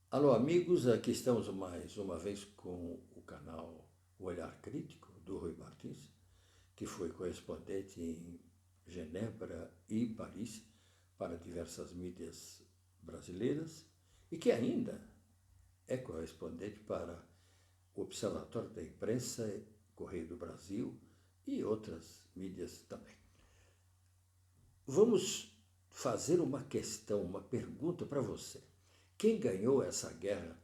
Alô, amigos, aqui estamos mais uma vez com o canal O Olhar Crítico, do Rui Martins, que foi correspondente em Genebra e Paris para diversas mídias brasileiras e que ainda é correspondente para o Observatório da Imprensa, Correio do Brasil e outras mídias também. Vamos fazer uma questão, uma pergunta para você. Quem ganhou essa guerra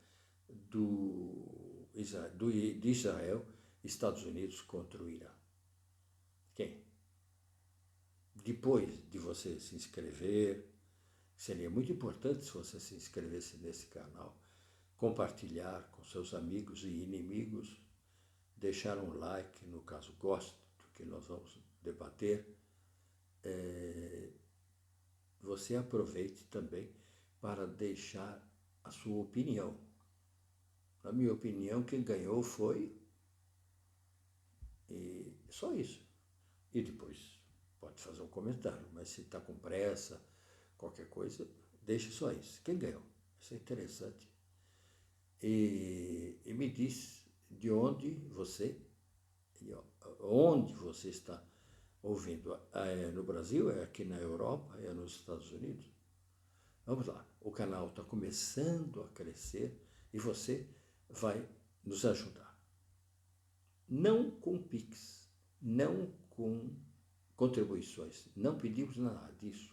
de Israel, Estados Unidos contra o Irã? Quem? Depois de você se inscrever, seria muito importante se você se inscrevesse nesse canal, compartilhar com seus amigos e inimigos, deixar um like, no caso gosto do que nós vamos debater. Você aproveite também para deixar a sua opinião. Na minha opinião, quem ganhou foi, e só isso. E depois pode fazer um comentário, mas se está com pressa, qualquer coisa, deixe só isso. Quem ganhou? Isso é interessante. E me diz de onde você está ouvindo. É no Brasil, é aqui na Europa, é nos Estados Unidos? Vamos lá, o canal está começando a crescer e você vai nos ajudar. Não com Pix, não com contribuições, não pedimos nada disso,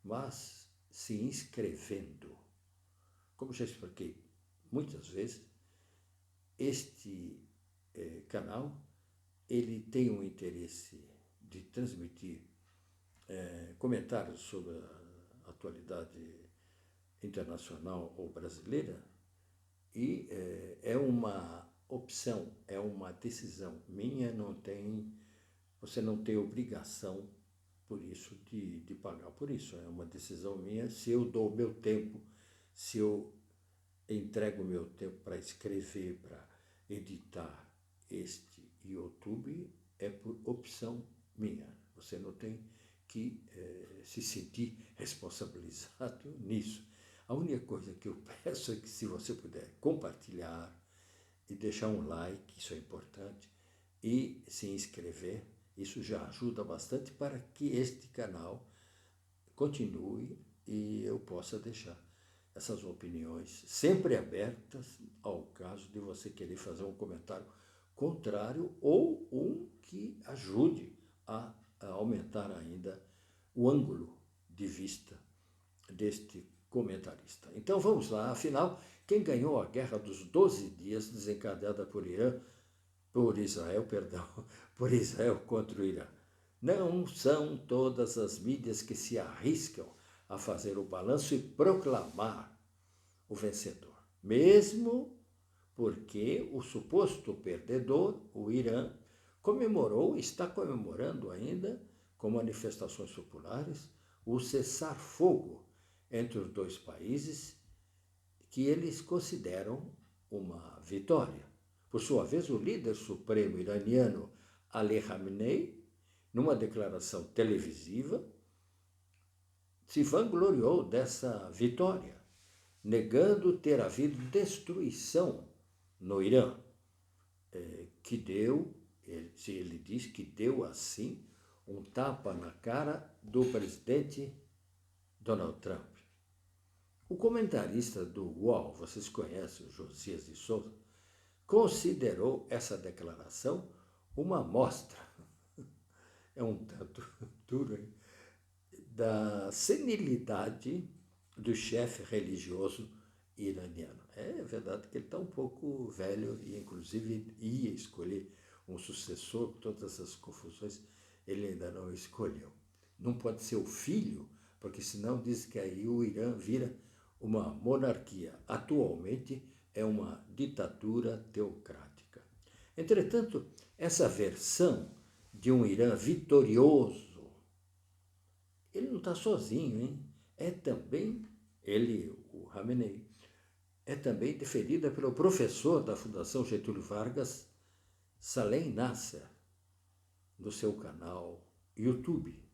mas se inscrevendo. Como já expliquei muitas vezes, este canal ele tem um interesse de transmitir comentários sobre a atualidade internacional ou brasileira e é uma opção, é uma decisão minha, você não tem obrigação por isso de pagar por isso, é uma decisão minha. Se eu dou o meu tempo, se eu entrego o meu tempo para escrever, para editar este YouTube, é por opção minha. Você não tem que se sentir responsabilizado nisso. A única coisa que eu peço é que, se você puder compartilhar e deixar um like, isso é importante, e se inscrever, isso já ajuda bastante para que este canal continue e eu possa deixar essas opiniões sempre abertas ao caso de você querer fazer um comentário contrário ou um que ajude a aumentar ainda o ângulo de vista deste comentarista. Então vamos lá, afinal, quem ganhou a Guerra dos 12 Dias desencadeada por Israel, por Israel contra o Irã? Não são todas as mídias que se arriscam a fazer o balanço e proclamar o vencedor, mesmo porque o suposto perdedor, o Irã, está comemorando ainda, com manifestações populares, o cessar-fogo entre os dois países, que eles consideram uma vitória. Por sua vez, o líder supremo iraniano Ali Khamenei, numa declaração televisiva, se vangloriou dessa vitória, negando ter havido destruição no Irã, ele diz que deu assim um tapa na cara do presidente Donald Trump. O comentarista do UOL, vocês conhecem o Josias de Souza, considerou essa declaração uma amostra, é um tanto duro, hein? Da senilidade do chefe religioso iraniano. É verdade que ele está um pouco velho e, inclusive, ia escolher um sucessor, com todas essas confusões, ele ainda não escolheu. Não pode ser o filho, porque senão diz que aí o Irã vira uma monarquia. Atualmente é uma ditadura teocrática. Entretanto, essa versão de um Irã vitorioso, ele não está sozinho, hein? É também, ele, o Khamenei, é também defendida pelo professor da Fundação Getúlio Vargas, Salem Nasser, no seu canal YouTube,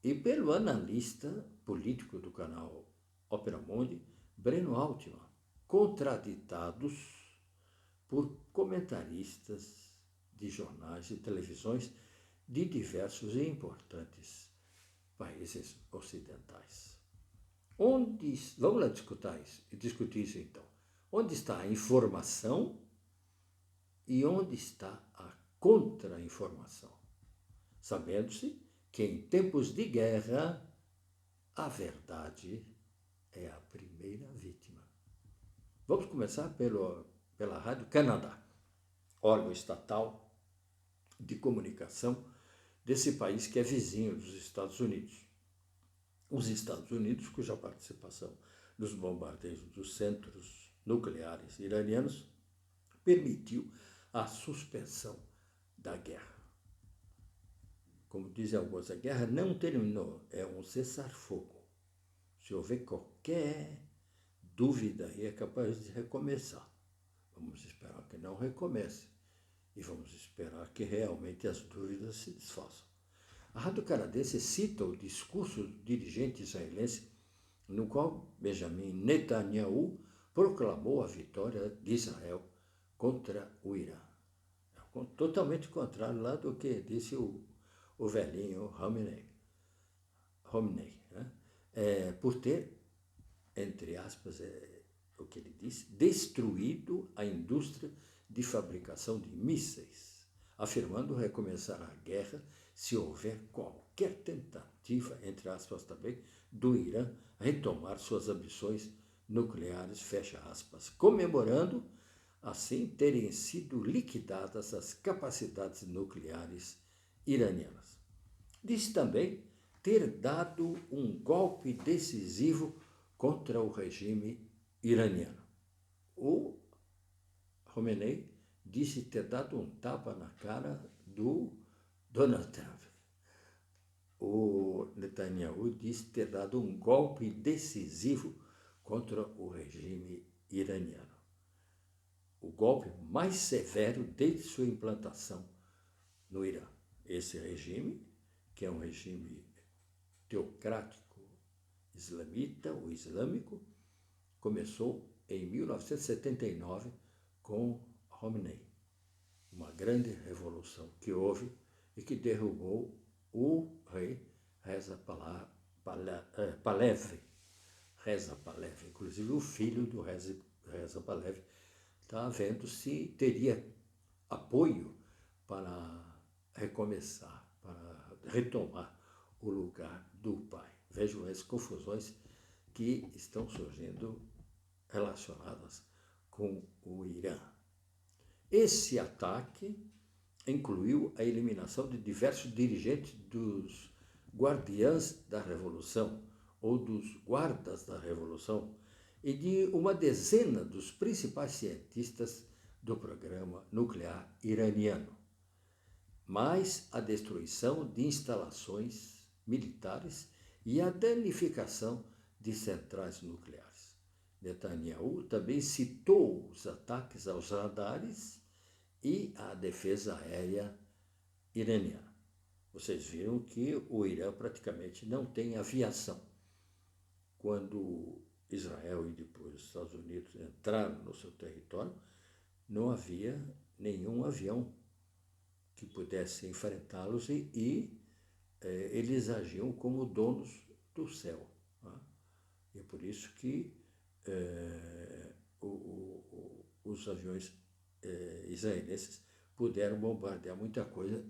e pelo analista político do canal Opera Mundi, Breno Altman, contraditados por comentaristas de jornais e televisões de diversos e importantes países ocidentais. Vamos lá discutir isso então. Onde está a informação e onde está a contra-informação? Sabendo-se que em tempos de guerra, a verdade é a primeira vítima. Vamos começar pela Rádio Canadá, órgão estatal de comunicação desse país que é vizinho dos Estados Unidos. Os Estados Unidos, cuja participação nos bombardeios dos centros nucleares iranianos permitiu a suspensão da guerra. Como dizem alguns, a guerra não terminou, é um cessar-fogo. Se houver qualquer dúvida, é capaz de recomeçar. Vamos esperar que não recomece e vamos esperar que realmente as dúvidas se desfaçam. A rádio canadense cita o discurso do dirigente israelense, no qual Benjamin Netanyahu proclamou a vitória de Israel contra o Irã. Totalmente contrário lá do que disse o velhinho Khamenei, né? Por ter, entre aspas, o que ele disse, destruído a indústria de fabricação de mísseis, afirmando recomeçar a guerra se houver qualquer tentativa, entre aspas também, do Irã retomar suas ambições nucleares, fecha aspas, comemorando assim terem sido liquidadas as capacidades nucleares iranianas. Disse também ter dado um golpe decisivo contra o regime iraniano. O Khamenei disse ter dado um tapa na cara do Donald Trump. O Netanyahu disse ter dado um golpe decisivo contra o regime iraniano. O golpe mais severo desde sua implantação no Irã. Esse regime, que é um regime teocrático islamita ou islâmico, começou em 1979 com Khamenei, uma grande revolução que houve e que derrubou o rei Reza Pahlavi. Reza Pahlavi, inclusive o filho do Reza Pahlavi está vendo se teria apoio para recomeçar, para retomar o lugar do pai. Vejam as confusões que estão surgindo relacionadas com o Irã. Esse ataque incluiu a eliminação de diversos dirigentes dos Guardiães da Revolução ou dos Guardas da Revolução e de uma dezena dos principais cientistas do programa nuclear iraniano, mais a destruição de instalações militares e a danificação de centrais nucleares. Netanyahu também citou os ataques aos radares e à defesa aérea iraniana. Vocês viram que o Irã praticamente não tem aviação. Quando Israel e depois os Estados Unidos entraram no seu território, não havia nenhum avião que pudesse enfrentá-los e eles agiam como donos do céu. Né? E é por isso que os aviões israelenses puderam bombardear muita coisa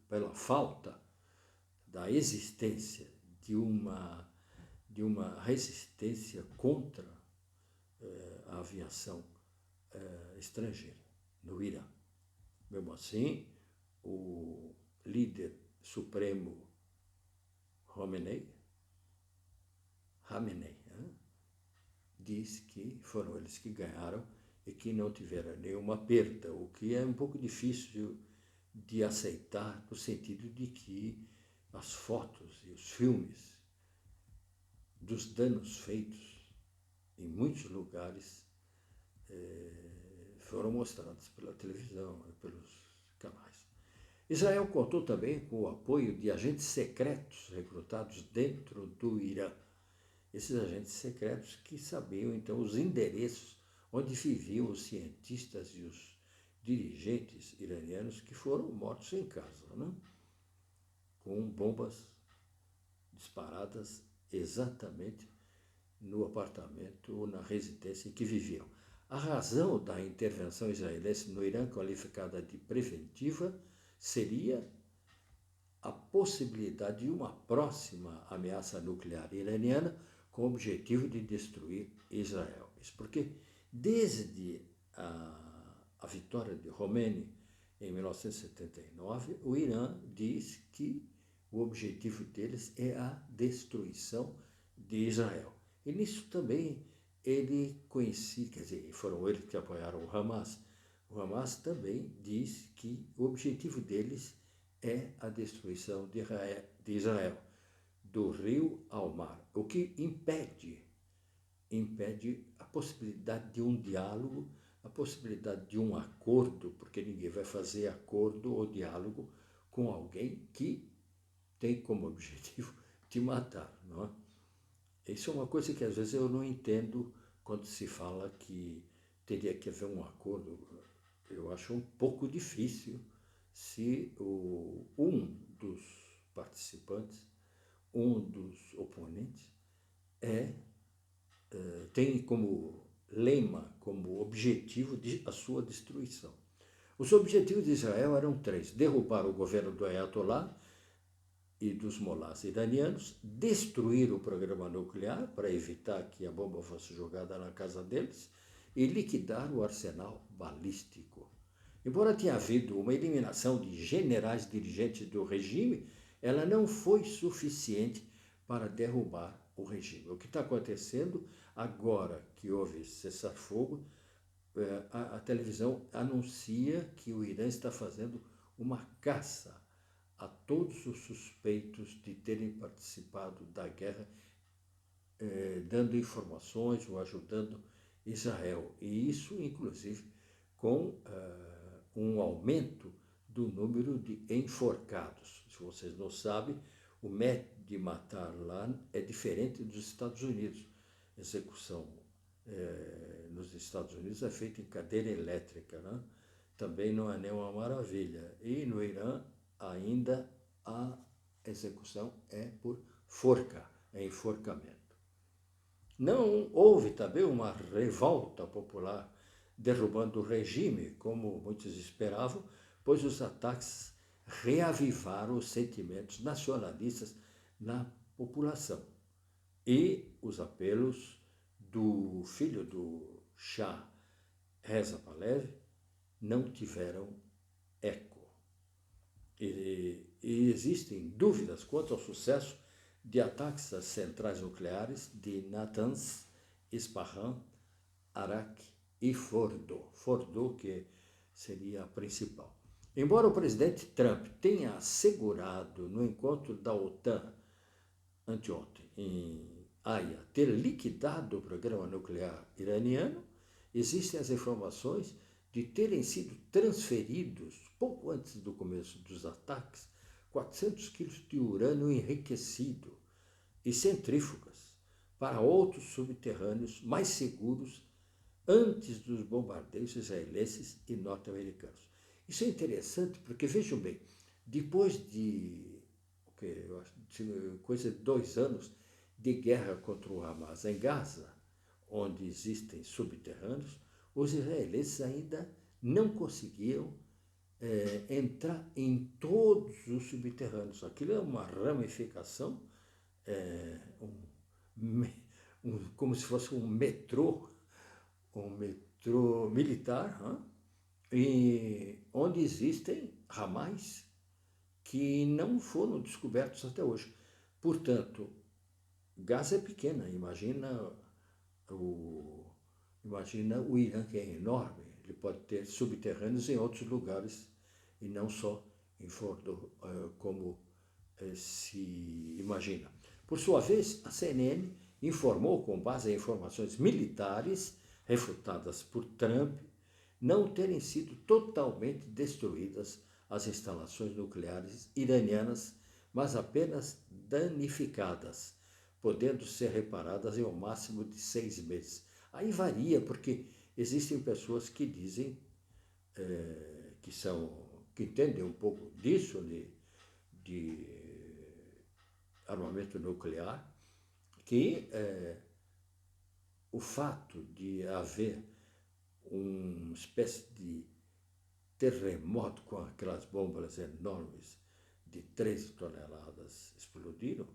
pela falta da existência de uma resistência contra a aviação estrangeira no Irã. Mesmo assim, o líder supremo Khamenei, diz que foram eles que ganharam e que não tiveram nenhuma perda, o que é um pouco difícil de aceitar, no sentido de que as fotos e os filmes dos danos feitos em muitos lugares foram mostrados pela televisão e pelos canais. Israel contou também com o apoio de agentes secretos recrutados dentro do Irã esses agentes secretos que sabiam, então, os endereços onde viviam os cientistas e os dirigentes iranianos que foram mortos em casa, né? Com bombas disparadas exatamente no apartamento ou na residência em que viviam. A razão da intervenção israelense no Irã, qualificada de preventiva, seria a possibilidade de uma próxima ameaça nuclear iraniana com o objetivo de destruir Israel. Isso porque, desde a vitória de Khomeini em 1979, o Irã diz que o objetivo deles é a destruição de Israel. E nisso também ele conhecia, quer dizer, foram eles que apoiaram o Hamas. O Hamas também diz que o objetivo deles é a destruição de Israel, do rio ao mar, o que impede a possibilidade de um diálogo, a possibilidade de um acordo, porque ninguém vai fazer acordo ou diálogo com alguém que tem como objetivo te matar, não é? Isso é uma coisa que às vezes eu não entendo quando se fala que teria que haver um acordo. Eu acho um pouco difícil se um dos participantes, um dos oponentes, tem como lema, como objetivo a sua destruição. Os objetivos de Israel eram três: derrubar o governo do Ayatollah e dos molás iranianos, destruir o programa nuclear para evitar que a bomba fosse jogada na casa deles e liquidar o arsenal balístico. Embora tenha havido uma eliminação de generais dirigentes do regime, ela não foi suficiente para derrubar o regime. O que está acontecendo agora que houve cessar-fogo, a televisão anuncia que o Irã está fazendo uma caça a todos os suspeitos de terem participado da guerra, dando informações ou ajudando Israel. E isso, inclusive, com um aumento do número de enforcados. Se vocês não sabem, o método de matar lá é diferente dos Estados Unidos. A execução nos Estados Unidos é feita em cadeira elétrica, né? Também não é nenhuma maravilha. E no Irã, ainda a execução é por forca, é enforcamento. Não houve também uma revolta popular derrubando o regime, como muitos esperavam, pois os ataques reavivaram os sentimentos nacionalistas na população. E os apelos do filho do Shah, Reza Pahlavi, não tiveram eco. E existem dúvidas quanto ao sucesso de ataques às centrais nucleares de Natanz, Isfahan, Arak e Fordo. Fordo, que seria a principal. Embora o presidente Trump tenha assegurado no encontro da OTAN anteontem em Haia ter liquidado o programa nuclear iraniano, existem as informações de terem sido transferidos, pouco antes do começo dos ataques, 400 quilos de urânio enriquecido e centrífugas para outros subterrâneos mais seguros antes dos bombardeios israelenses e norte-americanos. Isso é interessante porque, vejam bem, depois de coisa de 2 anos de guerra contra o Hamas em Gaza, onde existem subterrâneos, os israelenses ainda não conseguiam entrar em todos os subterrâneos. Aquilo é uma ramificação, como se fosse um metrô militar, e onde existem ramais que não foram descobertos até hoje. Portanto, Gaza é pequena, imagina o Irã, que é enorme. Ele pode ter subterrâneos em outros lugares e não só em Fordo, como se imagina. Por sua vez, a CNN informou, com base em informações militares refutadas por Trump, não terem sido totalmente destruídas as instalações nucleares iranianas, mas apenas danificadas, podendo ser reparadas em um máximo de 6 meses. Aí varia, porque existem pessoas que dizem que entendem um pouco disso, de armamento nuclear, que o fato de haver uma espécie de terremoto com aquelas bombas enormes de 13 toneladas explodiram,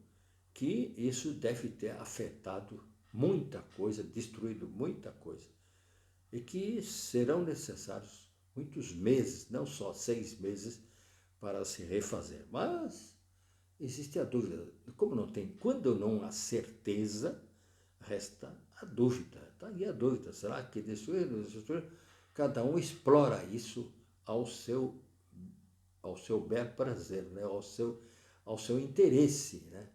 que isso deve ter afetado muita coisa, destruído muita coisa, e que serão necessários muitos meses, não só 6 meses, para se refazer. Mas existe a dúvida. Como não tem, quando não há certeza, resta a dúvida. Está aí a dúvida. Será que destruíram? Cada um explora isso ao seu bel prazer, né? ao seu interesse. Né?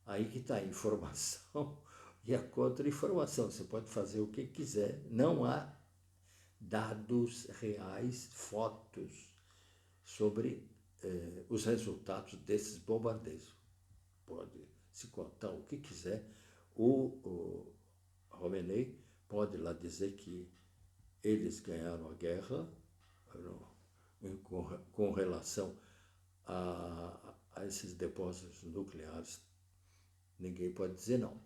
Aí que está a informação e a contra-informação. Você pode fazer o que quiser. Não há dados reais, fotos sobre os resultados desses bombardeios. Pode se contar o que quiser. O Khomeini pode lá dizer que eles ganharam a guerra com relação a esses depósitos nucleares. Ninguém pode dizer não.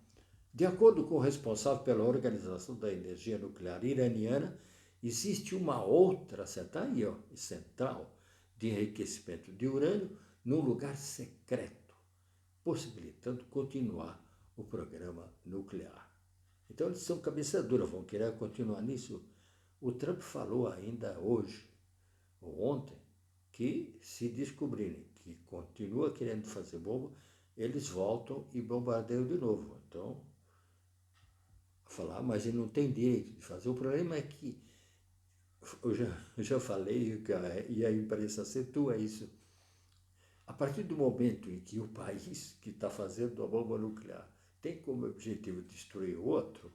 De acordo com o responsável pela Organização da Energia Nuclear iraniana, existe uma outra central de enriquecimento de urânio num lugar secreto, possibilitando continuar o programa nuclear. Então eles são cabeça dura, vão querer continuar nisso. O Trump falou ainda hoje, ou ontem, que se descobrirem que continua querendo fazer bomba, eles voltam e bombardeiam de novo. Então, falar, mas ele não tem direito de fazer. O problema é que, eu já falei, e a imprensa acentua isso, a partir do momento em que o país que está fazendo a bomba nuclear tem como objetivo destruir o outro,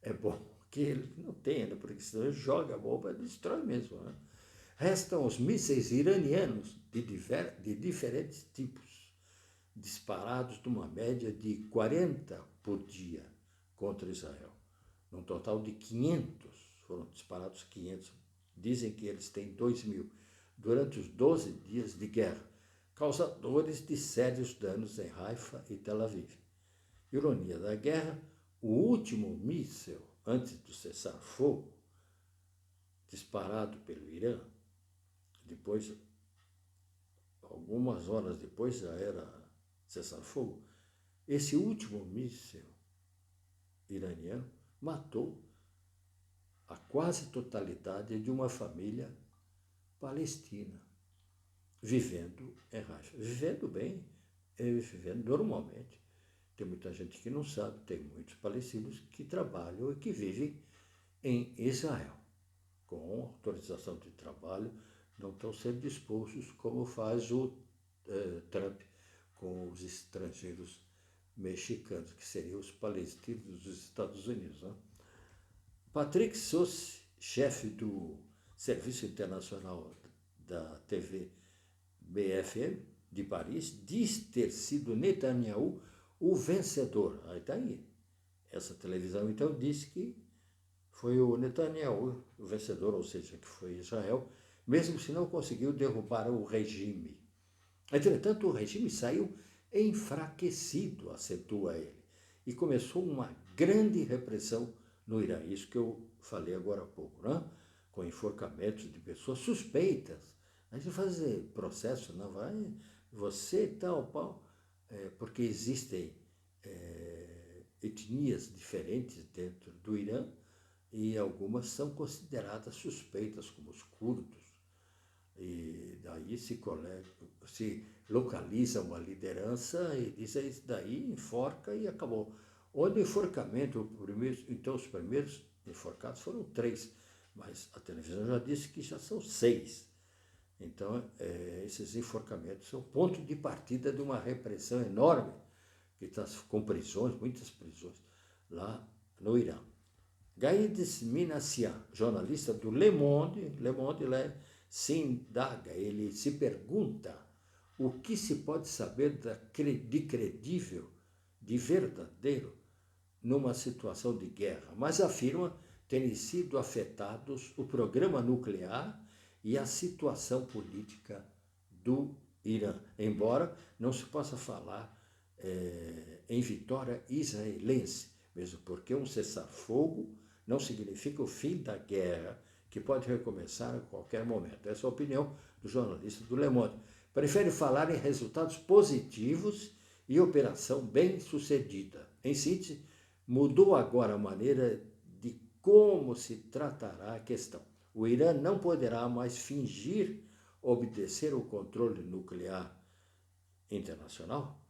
é bom que ele não tenha, né? Porque senão ele joga a bomba e destrói mesmo. Né? Restam os mísseis iranianos de diferentes tipos, disparados numa média de 40 por dia contra Israel. Num total de 500, foram disparados 500. Dizem que eles têm 2.000 durante os 12 dias de guerra, causadores de sérios danos em Haifa e Tel Aviv. Ironia da guerra, o último míssil antes do cessar-fogo, disparado pelo Irã, depois, algumas horas depois já era cessar-fogo, esse último míssil iraniano matou a quase totalidade de uma família palestina, vivendo em Haifa, vivendo bem, vivendo normalmente. Tem muita gente que não sabe, tem muitos palestinos que trabalham e que vivem em Israel. Com autorização de trabalho, não estão sendo expulsos como faz o Trump com os estrangeiros mexicanos, que seriam os palestinos dos Estados Unidos. Né? Patrick Sauce, chefe do Serviço Internacional da TV BFM de Paris, diz ter sido Netanyahu o vencedor. Aí está aí. Essa televisão, então, disse que foi o Netanyahu o vencedor, ou seja, que foi Israel, mesmo se não conseguiu derrubar o regime. Entretanto, o regime saiu enfraquecido, acentua ele, e começou uma grande repressão no Irã. Isso que eu falei agora há pouco, né? Com enforcamentos de pessoas suspeitas. A gente fazer processo, não vai, você tal, pau, porque existem etnias diferentes dentro do Irã e algumas são consideradas suspeitas, como os curdos. E daí se localiza uma liderança e diz isso daí, enforca e acabou. Onde o enforcamento, então os primeiros enforcados foram 3, mas a televisão já disse que já são 6. Então, esses enforcamentos são ponto de partida de uma repressão enorme, que está com prisões, muitas prisões, lá no Irã. Gaïdes Minassian, jornalista do Le Monde se indaga, ele se pergunta o que se pode saber de credível de verdadeiro numa situação de guerra, mas afirma terem sido afetados o programa nuclear e a situação política do Irã, embora não se possa falar em vitória israelense, mesmo porque um cessar-fogo não significa o fim da guerra, que pode recomeçar a qualquer momento. Essa é a opinião do jornalista do Le Monde. Prefere falar em resultados positivos e operação bem-sucedida. Em síntese, mudou agora a maneira de como se tratará a questão. O Irã não poderá mais fingir obedecer o controle nuclear internacional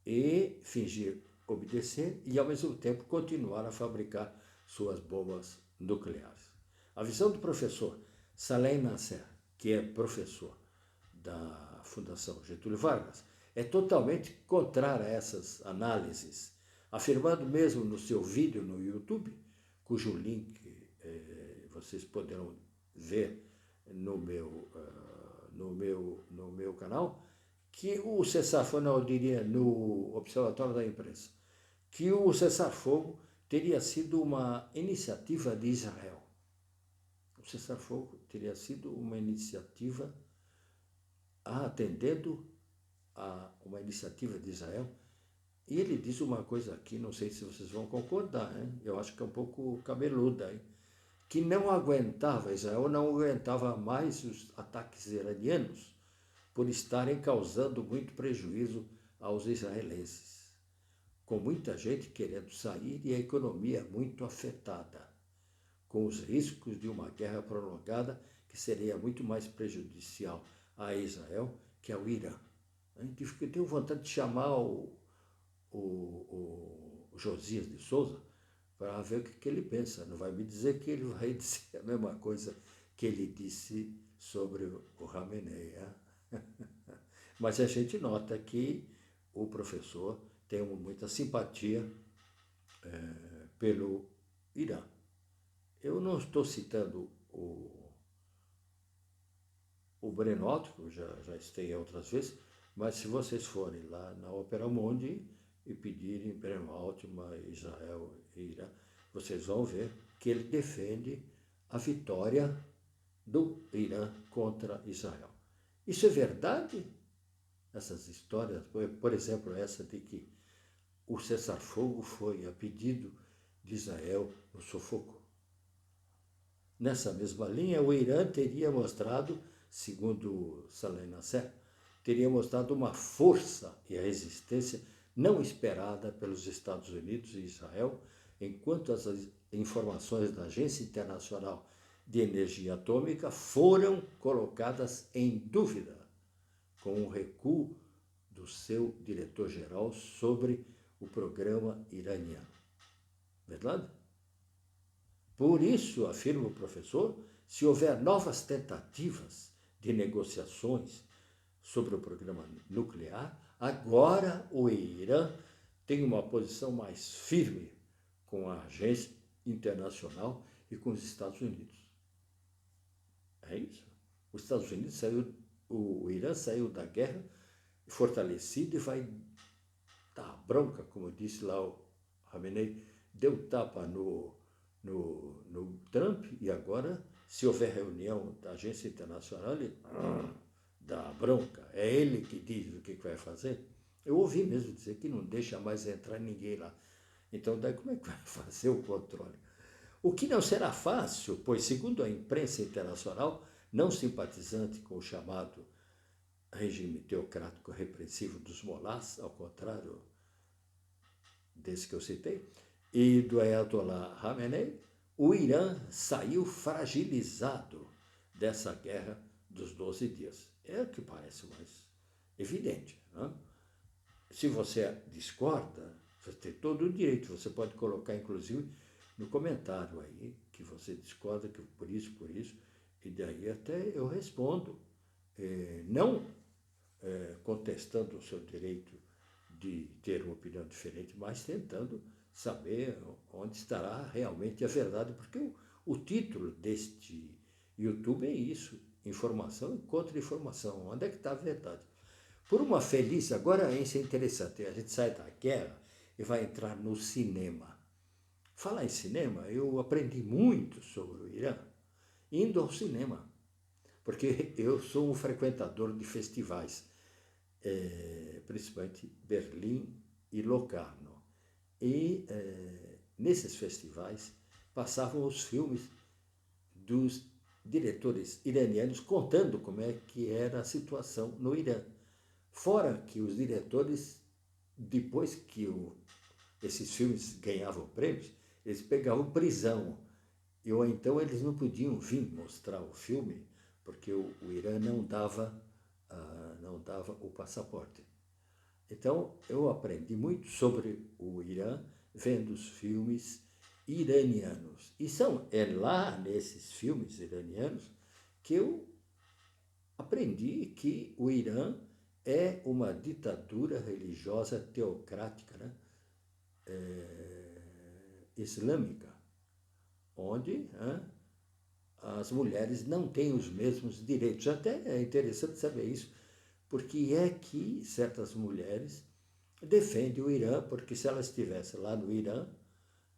e fingir obedecer e, ao mesmo tempo, continuar a fabricar suas bombas nucleares. A visão do professor Salem Nasser, que é professor da Fundação Getúlio Vargas, é totalmente contrária a essas análises, afirmando mesmo no seu vídeo no YouTube, cujo link vocês poderão ver no meu canal, que o cessar-fogo, não, eu diria no Observatório da Imprensa, que o cessar-fogo teria sido uma iniciativa de Israel. O cessar-fogo teria sido uma iniciativa atendendo a uma iniciativa de Israel. E ele diz uma coisa aqui, não sei se vocês vão concordar, hein? Eu acho que é um pouco cabeluda, hein? Que não aguentava, Israel não aguentava mais os ataques iranianos por estarem causando muito prejuízo aos israelenses, com muita gente querendo sair e a economia muito afetada, com os riscos de uma guerra prolongada que seria muito mais prejudicial a Israel que ao Irã. Eu tenho vontade de chamar o Josias de Souza para ver o que ele pensa. Não vai me dizer que ele vai dizer a mesma coisa que ele disse sobre o Khamenei. Mas a gente nota que o professor tem muita simpatia pelo Irã. Eu não estou citando o Breno Altman, já citei outras vezes, mas se vocês forem lá na Opera Mundi e pedirem Breno Altman, Israel e Irã, vocês vão ver que ele defende a vitória do Irã contra Israel. Isso é verdade? Essas histórias, por exemplo, essa de que o cessar-fogo foi a pedido de Israel no sufoco. Nessa mesma linha, o Irã teria mostrado, segundo Salem Nasser, teria mostrado uma força e a resistência não esperada pelos Estados Unidos e Israel, enquanto as informações da Agência Internacional de Energia Atômica foram colocadas em dúvida com o recuo do seu diretor-geral sobre o programa iraniano. Verdade? Por isso, afirma o professor, se houver novas tentativas de negociações sobre o programa nuclear, agora o Irã tem uma posição mais firme com a agência internacional e com os Estados Unidos. É isso. Os Estados Unidos o Irã saiu da guerra fortalecido e vai dar bronca, como disse lá o Khamenei, deu tapa no Trump e agora, se houver reunião da agência internacional, ele dá bronca. É ele que diz o que vai fazer. Eu ouvi mesmo dizer que não deixa mais entrar ninguém lá. Então, daí como é que vai fazer o controle? O que não será fácil, pois, segundo a imprensa internacional, não simpatizante com o chamado regime teocrático repressivo dos molás, ao contrário desse que eu citei, e do Ayatollah Khamenei, o Irã saiu fragilizado dessa guerra dos 12 dias. É o que parece mais evidente. Não? Se você discorda, você tem todo o direito, você pode colocar, inclusive, no comentário aí, que você discorda, que por isso, e daí até eu respondo. Não contestando o seu direito de ter uma opinião diferente, mas tentando saber onde estará realmente a verdade, porque o título deste YouTube é isso, informação e contra-informação. Onde é que está a verdade? Por uma feliz, agora isso é interessante, a gente sai da guerra e vai entrar no cinema. Falar em cinema, eu aprendi muito sobre o Irã indo ao cinema, porque eu sou um frequentador de festivais, principalmente Berlim e Locarno. E nesses festivais passavam os filmes dos diretores iranianos contando como é que era a situação no Irã. Fora que os diretores, depois que esses filmes ganhavam prêmios, eles pegavam prisão. Ou então eles não podiam vir mostrar o filme, porque o Irã não dava o passaporte. Então, eu aprendi muito sobre o Irã vendo os filmes iranianos. E é lá nesses filmes iranianos que eu aprendi que o Irã é uma ditadura religiosa teocrática, né? Islâmica, onde as mulheres não têm os mesmos direitos. Até é interessante saber isso, porque é que certas mulheres defendem o Irã, porque se elas estivessem lá no Irã,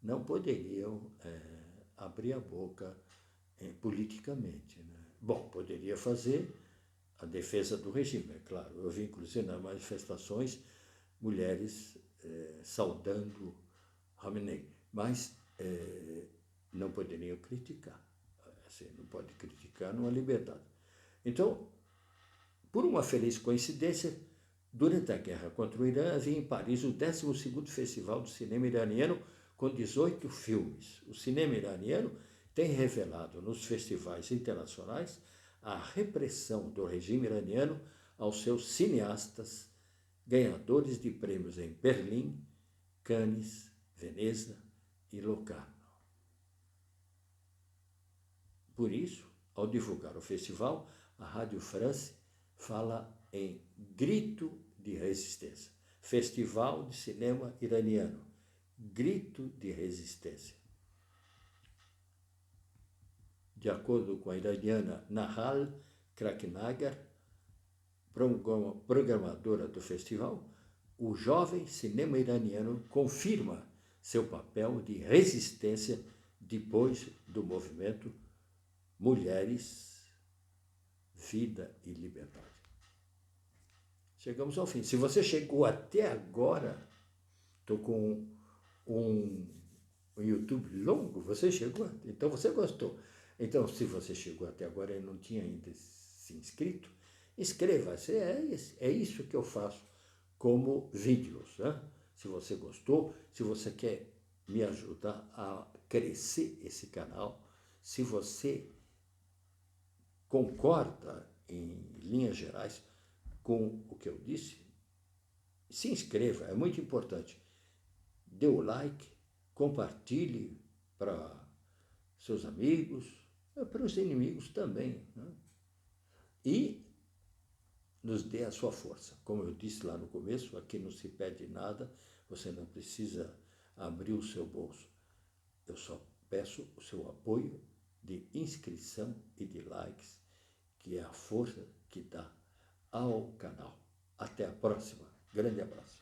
não poderiam abrir a boca politicamente. Né? Bom, poderia fazer a defesa do regime, é claro. Eu vi, inclusive, nas manifestações, mulheres saudando Khamenei, mas não poderiam criticar. Assim, não pode criticar, não há liberdade. Então, por uma feliz coincidência, durante a guerra contra o Irã, havia em Paris o 12º Festival do Cinema Iraniano, com 18 filmes. O cinema iraniano tem revelado nos festivais internacionais a repressão do regime iraniano aos seus cineastas, ganhadores de prêmios em Berlim, Cannes, Veneza e Locarno. Por isso, ao divulgar o festival, a Rádio France fala em grito de resistência. Festival de Cinema Iraniano. Grito de resistência. De acordo com a iraniana Nahal Kraknagar, programadora do festival, o jovem cinema iraniano confirma seu papel de resistência depois do movimento Mulheres, Vida e Liberdade. Chegamos ao fim. Se você chegou até agora, estou com um YouTube longo, você chegou, então você gostou. Então, se você chegou até agora e não tinha ainda se inscrito, inscreva-se. É isso que eu faço como vídeos. Né? Se você gostou, se você quer me ajudar a crescer esse canal, se você concorda, em linhas gerais, com o que eu disse, se inscreva, é muito importante. Dê o like, compartilhe para seus amigos, para os inimigos também. Né? E nos dê a sua força. Como eu disse lá no começo, aqui não se pede nada, você não precisa abrir o seu bolso. Eu só peço o seu apoio de inscrição e de likes, que é a força que dá ao canal. Até a próxima. Grande abraço.